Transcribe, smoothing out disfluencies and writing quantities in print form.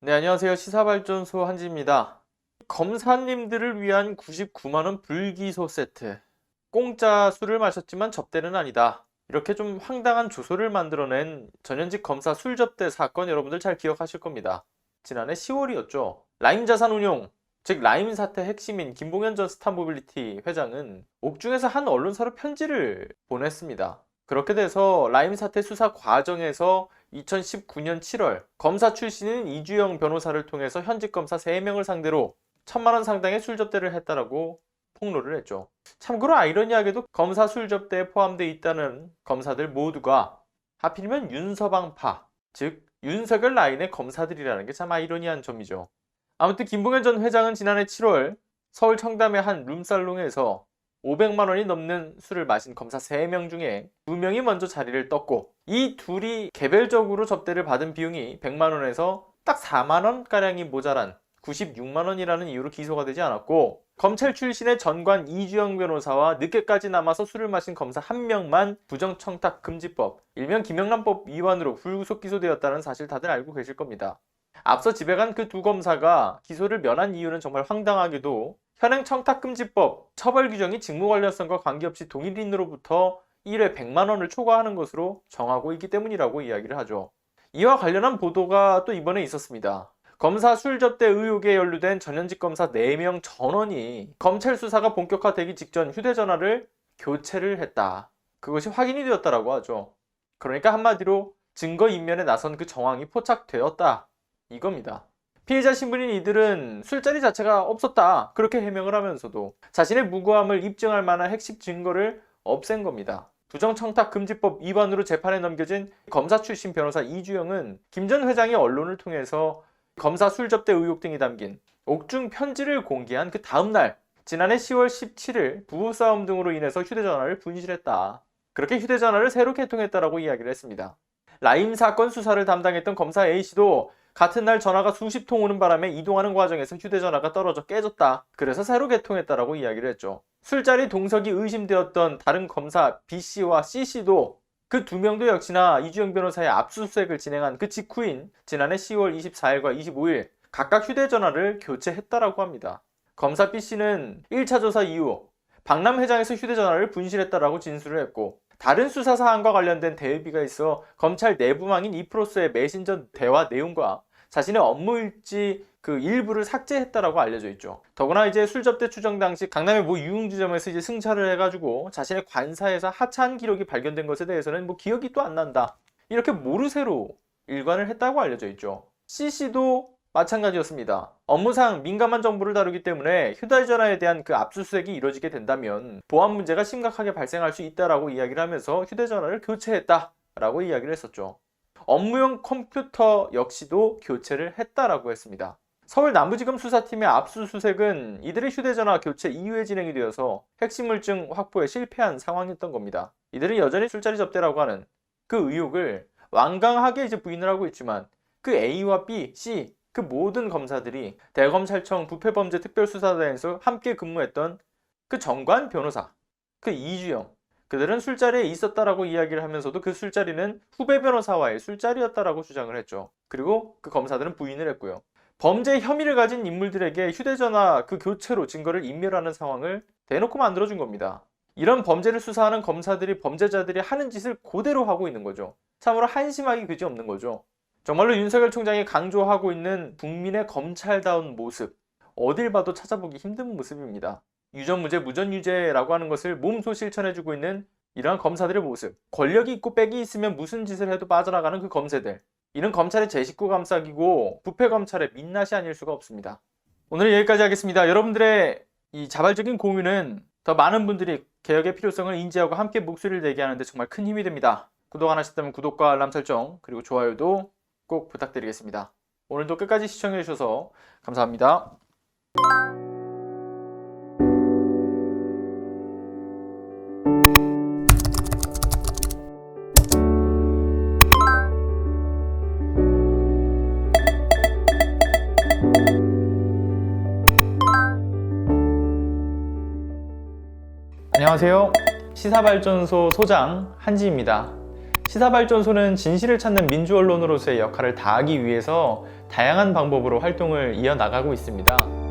네, 안녕하세요. 시사발전소 한지입니다. 검사님들을 위한 99만원 불기소 세트. 공짜 술을 마셨지만 접대는 아니다. 이렇게 좀 황당한 조소를 만들어낸 전현직 검사 술 접대 사건 여러분들 잘 기억하실 겁니다. 지난해 10월이었죠. 라임자산운용, 즉 라임 사태 핵심인 김봉현 전 스타모빌리티 회장은 옥중에서 한 언론사로 편지를 보냈습니다. 그렇게 돼서 라임 사태 수사 과정에서 2019년 7월 검사 출신인 이주영 변호사를 통해서 현직 검사 3명을 상대로 1,000만원 상당의 술 접대를 했다라고 폭로를 했죠. 참고로 아이러니하게도 검사 술 접대에 포함되어 있다는 검사들 모두가 하필이면 윤서방파, 즉 윤석열 라인의 검사들이라는 게 참 아이러니한 점이죠. 아무튼 김봉현 전 회장은 지난해 7월 서울 청담의 한 룸살롱에서 500만 원이 넘는 술을 마신 검사 3명 중에 2명이 먼저 자리를 떴고, 이 둘이 개별적으로 접대를 받은 비용이 100만 원에서 딱 4만 원가량이 모자란 96만 원이라는 이유로 기소가 되지 않았고, 검찰 출신의 전관 이주영 변호사와 늦게까지 남아서 술을 마신 검사 1명만 부정청탁금지법, 일명 김영란법 위반으로 불구속 기소되었다는 사실 다들 알고 계실 겁니다. 앞서 지배간 그 두 검사가 기소를 면한 이유는 정말 황당하게도 현행 청탁금지법 처벌 규정이 직무 관련성과 관계없이 동일인으로부터 1회 100만 원을 초과하는 것으로 정하고 있기 때문이라고 이야기를 하죠. 이와 관련한 보도가 또 이번에 있었습니다. 검사 술 접대 의혹에 연루된 전현직 검사 4명 전원이 검찰 수사가 본격화되기 직전 휴대전화를 교체를 했다. 그것이 확인이 되었다라고 하죠. 그러니까 한마디로 증거인멸에 나선 그 정황이 포착되었다, 이겁니다. 피해자 신분인 이들은 술자리 자체가 없었다, 그렇게 해명을 하면서도 자신의 무고함을 입증할 만한 핵심 증거를 없앤 겁니다. 부정청탁금지법 위반으로 재판에 넘겨진 검사 출신 변호사 이주영은 김 전 회장이 언론을 통해서 검사 술 접대 의혹 등이 담긴 옥중 편지를 공개한 그 다음날, 지난해 10월 17일 부부싸움 등으로 인해서 휴대전화를 분실했다, 그렇게 휴대전화를 새로 개통했다라고 이야기를 했습니다. 라임 사건 수사를 담당했던 검사 A씨도 같은 날 전화가 수십 통 오는 바람에 이동하는 과정에서 휴대전화가 떨어져 깨졌다, 그래서 새로 개통했다라고 이야기를 했죠. 술자리 동석이 의심되었던 다른 검사 B씨와 C씨도 그 2명도 역시나 이주영 변호사의 압수수색을 진행한 그 직후인 지난해 10월 24일과 25일 각각 휴대전화를 교체했다라고 합니다. 검사 B씨는 1차 조사 이후 박람 회장에서 휴대전화를 분실했다라고 진술을 했고, 다른 수사 사안과 관련된 대외비가 있어 검찰 내부망인 이프로스의 메신저 대화 내용과 자신의 업무 일지 그 일부를 삭제했다라고 알려져 있죠. 더구나 이제 술 접대 추정 당시 강남의 모 유흥주점에서 이제 승차를 해가지고 자신의 관사에서 하차한 기록이 발견된 것에 대해서는 뭐 기억이 또 안 난다, 이렇게 모르쇠로 일관을 했다고 알려져 있죠. C씨도 마찬가지였습니다. 업무상 민감한 정보를 다루기 때문에 휴대전화에 대한 그 압수수색이 이루어지게 된다면 보안 문제가 심각하게 발생할 수 있다라고 이야기를 하면서 휴대전화를 교체했다라고 이야기를 했었죠. 업무용 컴퓨터 역시도 교체를 했다라고 했습니다. 서울 남부지검 수사팀의 압수수색은 이들의 휴대전화 교체 이후에 진행이 되어서 핵심 물증 확보에 실패한 상황이었던 겁니다. 이들은 여전히 술자리 접대라고 하는 그 의혹을 완강하게 이제 부인을 하고 있지만, 그 A와 B, C 그 모든 검사들이 대검찰청 부패범죄특별수사단에서 함께 근무했던 그 정관 변호사, 그 이주영, 그들은 술자리에 있었다라고 이야기를 하면서도 그 술자리는 후배 변호사와의 술자리였다라고 주장을 했죠. 그리고 그 검사들은 부인을 했고요. 범죄 혐의를 가진 인물들에게 휴대전화 그 교체로 증거를 인멸하는 상황을 대놓고 만들어준 겁니다. 이런 범죄를 수사하는 검사들이 범죄자들이 하는 짓을 그대로 하고 있는 거죠. 참으로 한심하기 그지없는 거죠. 정말로 윤석열 총장이 강조하고 있는 국민의 검찰다운 모습, 어딜 봐도 찾아보기 힘든 모습입니다. 유전무죄, 무전유죄라고 하는 것을 몸소 실천해주고 있는 이러한 검사들의 모습, 권력이 있고 빽이 있으면 무슨 짓을 해도 빠져나가는 그 검새들, 이는 검찰의 제 식구 감싸기고 부패검찰의 민낯이 아닐 수가 없습니다. 오늘 여기까지 하겠습니다. 여러분들의 이 자발적인 공유는 더 많은 분들이 개혁의 필요성을 인지하고 함께 목소리를 내게 하는데 정말 큰 힘이 됩니다. 구독 안 하셨다면 구독과 알람 설정, 그리고 좋아요도 꼭 부탁드리겠습니다. 오늘도 끝까지 시청해주셔서 감사합니다. 안녕하세요. 시사발전소 소장 한지입니다. 시사발전소는 진실을 찾는 민주 언론으로서의 역할을 다하기 위해서 다양한 방법으로 활동을 이어나가고 있습니다.